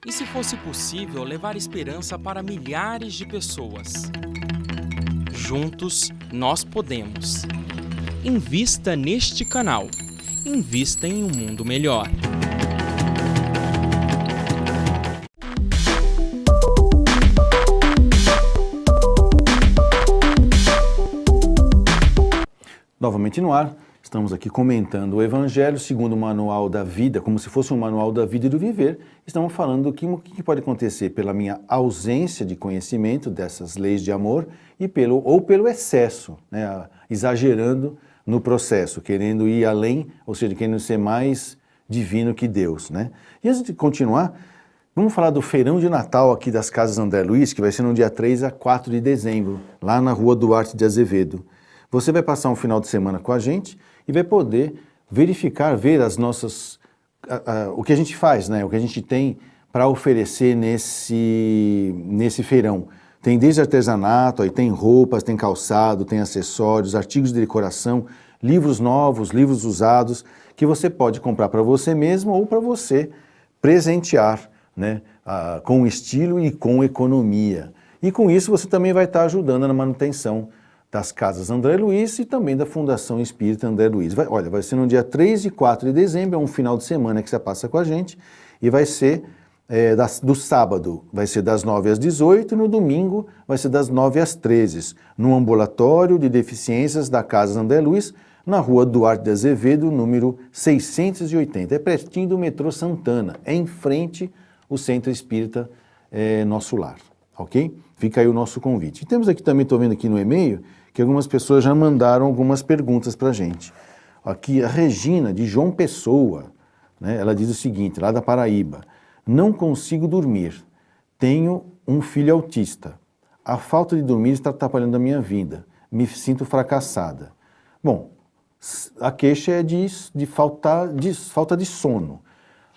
E se fosse possível levar esperança para milhares de pessoas? Juntos, nós podemos. Invista neste canal. Invista em um mundo melhor. Novamente no ar, estamos aqui comentando o Evangelho segundo o Manual da Vida, como se fosse um Manual da Vida e do Viver. Estamos falando do que pode acontecer pela minha ausência de conhecimento dessas leis de amor e pelo excesso, né, exagerando no processo, querendo ir além, ou seja, querendo ser mais divino que Deus, né? E antes de continuar, vamos falar do feirão de Natal aqui das Casas André Luiz, que vai ser no dia 3 a 4 de dezembro, lá na Rua Duarte de Azevedo. Você vai passar um final de semana com a gente e vai poder verificar, ver as nossas, o que a gente faz, né? O que a gente tem para oferecer nesse feirão. Tem desde artesanato, aí tem roupas, tem calçado, tem acessórios, artigos de decoração, livros novos, livros usados, que você pode comprar para você mesmo ou para você presentear, né? Com estilo e com economia. E com isso você também vai estar ajudando na manutenção das Casas André Luiz e também da Fundação Espírita André Luiz. Vai ser no dia 3 e 4 de dezembro, é um final de semana que você passa com a gente, e vai ser do sábado, vai ser das 9 às 18 e no domingo vai ser das 9 às 13, no ambulatório de deficiências da Casa André Luiz, na Rua Duarte de Azevedo, número 680. É pertinho do metrô Santana, é em frente ao Centro Espírita Nosso Lar, ok? Fica aí o nosso convite. E temos aqui também, estou vendo aqui no e-mail, que algumas pessoas já mandaram algumas perguntas para a gente. Aqui a Regina, de João Pessoa, né, ela diz o seguinte, lá da Paraíba: não consigo dormir, tenho um filho autista, a falta de dormir está atrapalhando a minha vida, me sinto fracassada. Bom, a queixa é de falta de sono.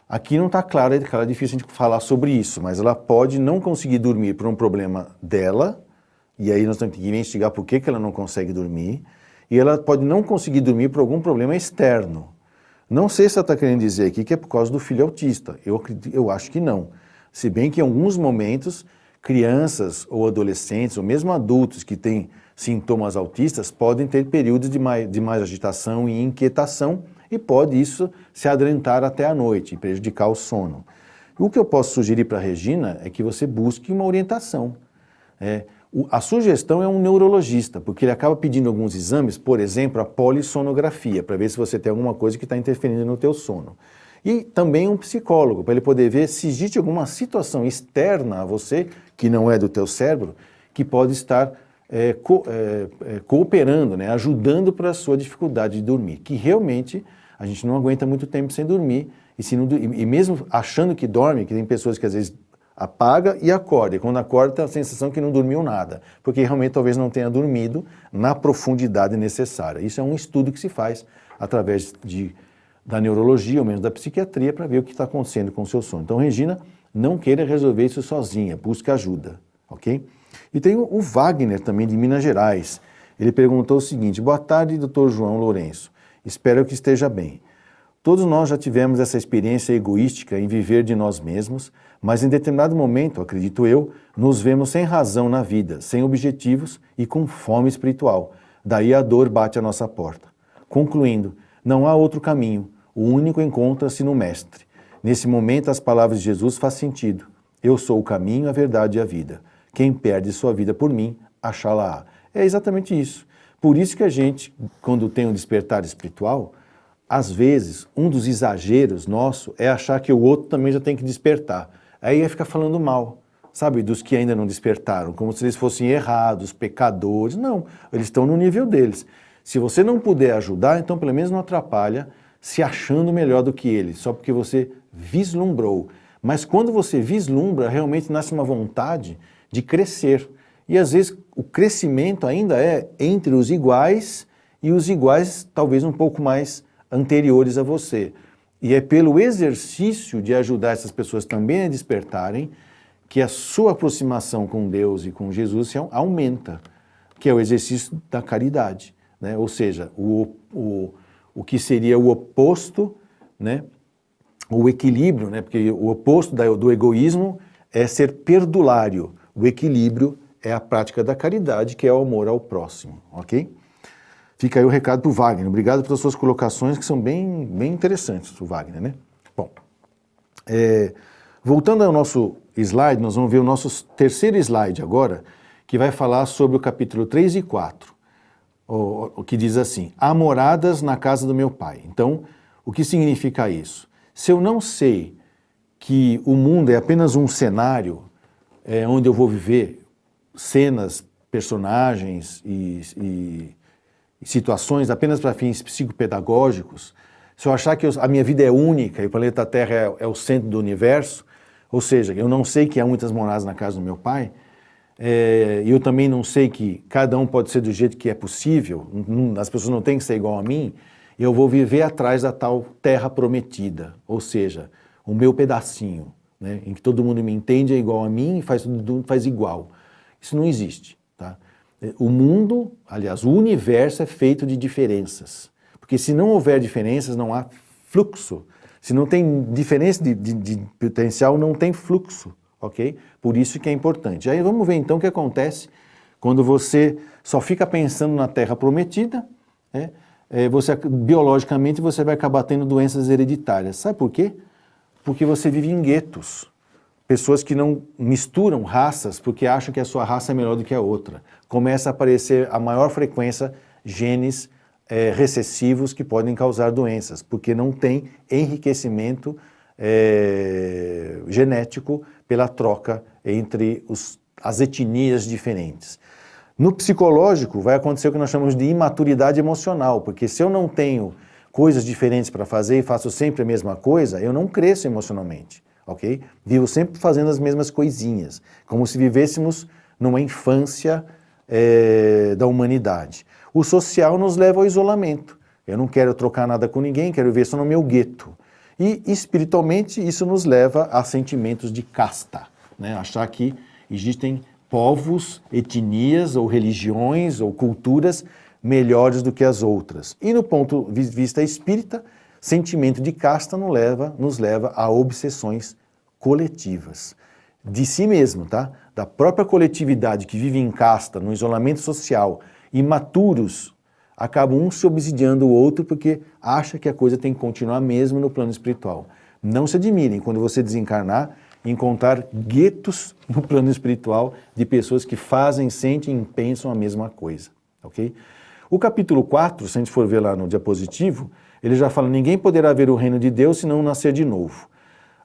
Aqui não está claro, é difícil a gente falar sobre isso, mas ela pode não conseguir dormir por um problema dela, e aí nós temos que investigar por que ela não consegue dormir, e ela pode não conseguir dormir por algum problema externo. Não sei se ela está querendo dizer aqui que é por causa do filho autista, eu acho que não. Se bem que em alguns momentos, crianças ou adolescentes, ou mesmo adultos que têm sintomas autistas, podem ter períodos de mais agitação e inquietação, e pode isso se adentrar até a noite e prejudicar o sono. O que eu posso sugerir para a Regina é que você busque uma orientação. A sugestão é um neurologista, porque ele acaba pedindo alguns exames, por exemplo, a polissonografia, para ver se você tem alguma coisa que está interferindo no teu sono. E também um psicólogo, para ele poder ver se existe alguma situação externa a você, que não é do teu cérebro, que pode estar cooperando, né, ajudando para a sua dificuldade de dormir, que realmente a gente não aguenta muito tempo sem dormir, e mesmo achando que dorme, que tem pessoas que às vezes apaga e acorda, e quando acorda tem a sensação que não dormiu nada, porque realmente talvez não tenha dormido na profundidade necessária. Isso é um estudo que se faz através da neurologia, ou mesmo da psiquiatria, para ver o que está acontecendo com o seu sono. Então, Regina, não queira resolver isso sozinha, busque ajuda, ok? E tem o Wagner também, de Minas Gerais. Ele perguntou o seguinte: boa tarde, Dr. João Lourenço, espero que esteja bem. Todos nós já tivemos essa experiência egoística em viver de nós mesmos, mas em determinado momento, acredito eu, nos vemos sem razão na vida, sem objetivos e com fome espiritual. Daí a dor bate à nossa porta. Concluindo, não há outro caminho, o único encontra-se no Mestre. Nesse momento as palavras de Jesus fazem sentido. Eu sou o caminho, a verdade e a vida. Quem perde sua vida por mim, achá-la-á. É exatamente isso. Por isso que a gente, quando tem um despertar espiritual, às vezes, um dos exageros nosso é achar que o outro também já tem que despertar. Aí ia ficar falando mal, sabe, dos que ainda não despertaram, como se eles fossem errados, pecadores. Não, eles estão no nível deles. Se você não puder ajudar, então pelo menos não atrapalha se achando melhor do que eles, só porque você vislumbrou. Mas quando você vislumbra, realmente nasce uma vontade de crescer. E às vezes o crescimento ainda é entre os iguais e os iguais talvez um pouco mais anteriores a você. E é pelo exercício de ajudar essas pessoas também a despertarem que a sua aproximação com Deus e com Jesus aumenta, que é o exercício da caridade, né? Ou seja, o que seria o oposto, né, o equilíbrio, né? Porque o oposto do egoísmo é ser perdulário. O equilíbrio é a prática da caridade, que é o amor ao próximo, ok? Fica aí o recado para o Wagner. Obrigado pelas suas colocações, que são bem interessantes, o Wagner, né? Bom, voltando ao nosso slide, nós vamos ver o nosso terceiro slide agora, que vai falar sobre o capítulo 3 e 4, o que diz assim: há moradas na casa do meu pai. Então, o que significa isso? Se eu não sei que o mundo é apenas um cenário onde eu vou viver cenas, personagens e situações apenas para fins psicopedagógicos, se eu achar que a minha vida é única e o planeta Terra é o centro do universo, ou seja, eu não sei que há muitas moradas na casa do meu pai, e eu também não sei que cada um pode ser do jeito que é possível, as pessoas não têm que ser igual a mim, eu vou viver atrás da tal terra prometida, ou seja, o meu pedacinho, né, em que todo mundo me entende é igual a mim e faz igual. Isso não existe, tá? O mundo, aliás, o universo é feito de diferenças, porque se não houver diferenças, não há fluxo. Se não tem diferença de potencial, não tem fluxo, ok? Por isso que é importante. Aí vamos ver então o que acontece quando você só fica pensando na terra prometida, né? Biologicamente você vai acabar tendo doenças hereditárias. Sabe por quê? Porque você vive em guetos. Pessoas que não misturam raças porque acham que a sua raça é melhor do que a outra. Começa a aparecer a maior frequência genes recessivos que podem causar doenças, porque não tem enriquecimento genético pela troca entre as etnias diferentes. No psicológico vai acontecer o que nós chamamos de imaturidade emocional, porque se eu não tenho coisas diferentes para fazer e faço sempre a mesma coisa, eu não cresço emocionalmente, ok? Vivo sempre fazendo as mesmas coisinhas, como se vivêssemos numa infância da humanidade. O social nos leva ao isolamento. Eu não quero trocar nada com ninguém, quero viver só no meu gueto. E espiritualmente isso nos leva a sentimentos de casta, né? Achar que existem povos, etnias ou religiões ou culturas melhores do que as outras. E no ponto de vista espírita, sentimento de casta nos leva a obsessões coletivas. De si mesmo, tá? Da própria coletividade que vive em casta, no isolamento social, imaturos, acabam um se obsidiando o outro porque acha que a coisa tem que continuar mesmo no plano espiritual. Não se admirem quando você desencarnar encontrar guetos no plano espiritual de pessoas que fazem, sentem e pensam a mesma coisa, ok? O capítulo 4, se a gente for ver lá no diapositivo, ele já fala: ninguém poderá ver o reino de Deus se não nascer de novo.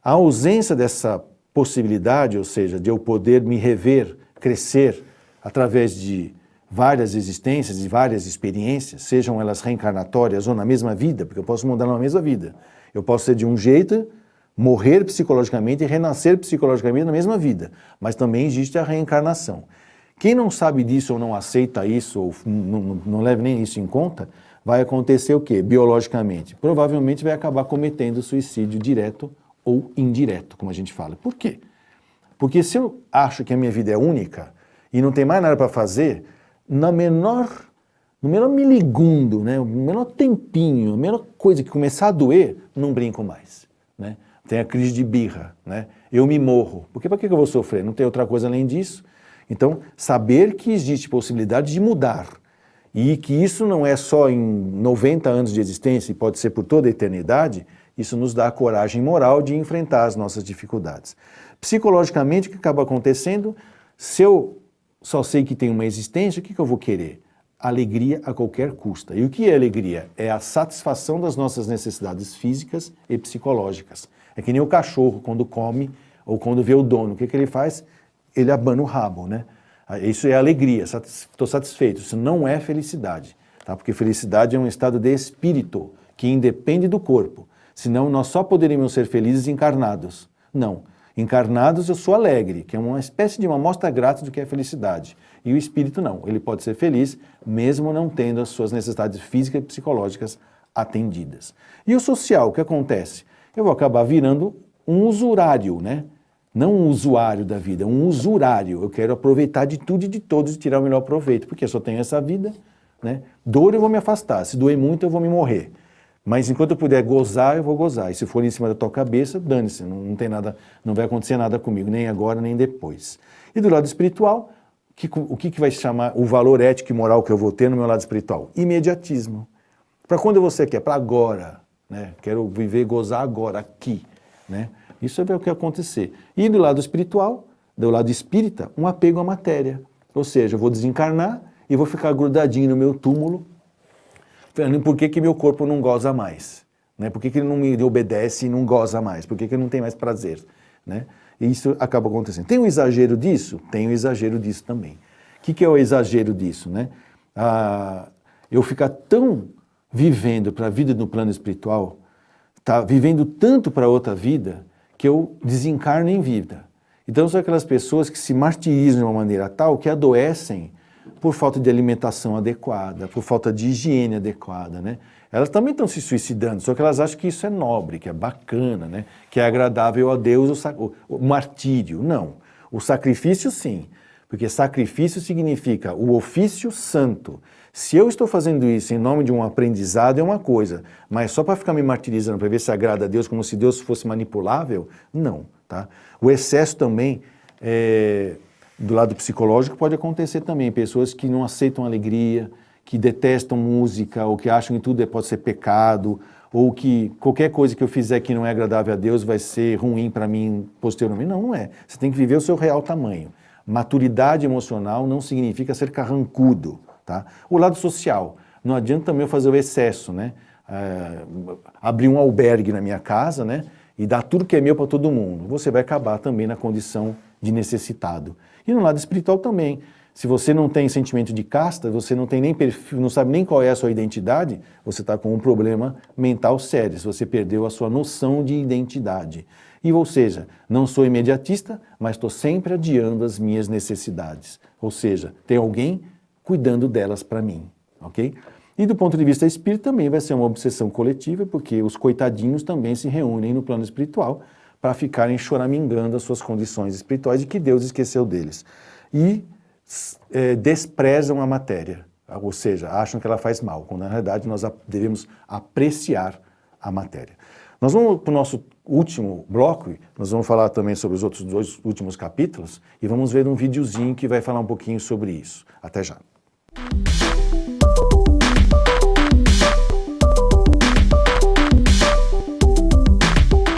A ausência dessa possibilidade, ou seja, de eu poder me rever, crescer através de várias existências e várias experiências, sejam elas reencarnatórias ou na mesma vida, porque eu posso mudar na mesma vida. Eu posso ser de um jeito, morrer psicologicamente e renascer psicologicamente na mesma vida, mas também existe a reencarnação. Quem não sabe disso ou não aceita isso, ou não leva nem isso em conta, vai acontecer o quê? Biologicamente. Provavelmente vai acabar cometendo suicídio direto ou indireto, como a gente fala. Por quê? Porque se eu acho que a minha vida é única e não tem mais nada para fazer, no menor miligundo, né, no menor tempinho, a menor coisa que começar a doer, não brinco mais, né? Tem a crise de birra, né? Eu me morro. Porque para que eu vou sofrer? Não tem outra coisa além disso. Então, saber que existe possibilidade de mudar e que isso não é só em 90 anos de existência e pode ser por toda a eternidade, isso nos dá a coragem moral de enfrentar as nossas dificuldades. Psicologicamente, o que acaba acontecendo? Se eu só sei que tem uma existência, o que eu vou querer? Alegria a qualquer custo. E o que é alegria? É a satisfação das nossas necessidades físicas e psicológicas. É que nem o cachorro, quando come ou quando vê o dono, o que ele faz? Ele abana o rabo, né? Isso é alegria, estou satisfeito. Isso não é felicidade, tá? Porque felicidade é um estado de espírito que independe do corpo. Senão nós só poderíamos ser felizes encarnados. Não. Encarnados eu sou alegre, que é uma espécie de uma amostra grátis do que é felicidade. E o espírito não. Ele pode ser feliz mesmo não tendo as suas necessidades físicas e psicológicas atendidas. E o social, o que acontece? Eu vou acabar virando um usurário, né? Não um usuário da vida, um usurário. Eu quero aproveitar de tudo e de todos e tirar o melhor proveito, porque eu só tenho essa vida, né? Dor eu vou me afastar, se doer muito eu vou me morrer. Mas enquanto eu puder gozar, eu vou gozar. E se for em cima da tua cabeça, dane-se, não tem nada, não vai acontecer nada comigo, nem agora, nem depois. E do lado espiritual, o que vai chamar o valor ético e moral que eu vou ter no meu lado espiritual? Imediatismo. Para quando você quer? Para agora. Né? Quero viver e gozar agora, aqui. Né? Isso é o que vai acontecer. E do lado espiritual, do lado espírita, um apego à matéria. Ou seja, eu vou desencarnar e vou ficar grudadinho no meu túmulo, falando por que meu corpo não goza mais. Né? Por que ele não me obedece e não goza mais? Por que ele não tem mais prazer? Né? E isso acaba acontecendo. Tem um exagero disso? Tem um exagero disso também. O que é o exagero disso? Né? Eu ficar tão vivendo para a vida no plano espiritual, tá vivendo tanto para outra vida, que eu desencarno em vida. Então são aquelas pessoas que se martirizam de uma maneira tal que adoecem por falta de alimentação adequada, por falta de higiene adequada, né? Elas também estão se suicidando, só que elas acham que isso é nobre, que é bacana, né? Que é agradável a Deus o martírio. Não. O sacrifício, sim. Porque sacrifício significa o ofício santo. Se eu estou fazendo isso em nome de um aprendizado é uma coisa, mas só para ficar me martirizando, para ver se agrada a Deus, como se Deus fosse manipulável, não. Tá? O excesso também, do lado psicológico, pode acontecer também. Pessoas que não aceitam alegria, que detestam música, ou que acham que tudo pode ser pecado, ou que qualquer coisa que eu fizer que não é agradável a Deus vai ser ruim para mim posteriormente. Não, não é. Você tem que viver o seu real tamanho. Maturidade emocional não significa ser carrancudo. Tá? O lado social. Não adianta também eu fazer o excesso, né? Abrir um albergue na minha casa, né? E dar tudo que é meu para todo mundo. Você vai acabar também na condição de necessitado. E no lado espiritual também. Se você não tem sentimento de casta, você não tem nem perfil, não sabe nem qual é a sua identidade, você está com um problema mental sério, se você perdeu a sua noção de identidade. E, ou seja, não sou imediatista, mas estou sempre adiando as minhas necessidades. Ou seja, tem alguém cuidando delas para mim, ok? E do ponto de vista espírita também vai ser uma obsessão coletiva, porque os coitadinhos também se reúnem no plano espiritual para ficarem choramingando as suas condições espirituais e que Deus esqueceu deles. E desprezam a matéria, ou seja, acham que ela faz mal, quando na realidade nós devemos apreciar a matéria. Nós vamos para o nosso último bloco, nós vamos falar também sobre os outros 2 últimos capítulos e vamos ver um videozinho que vai falar um pouquinho sobre isso. Até já.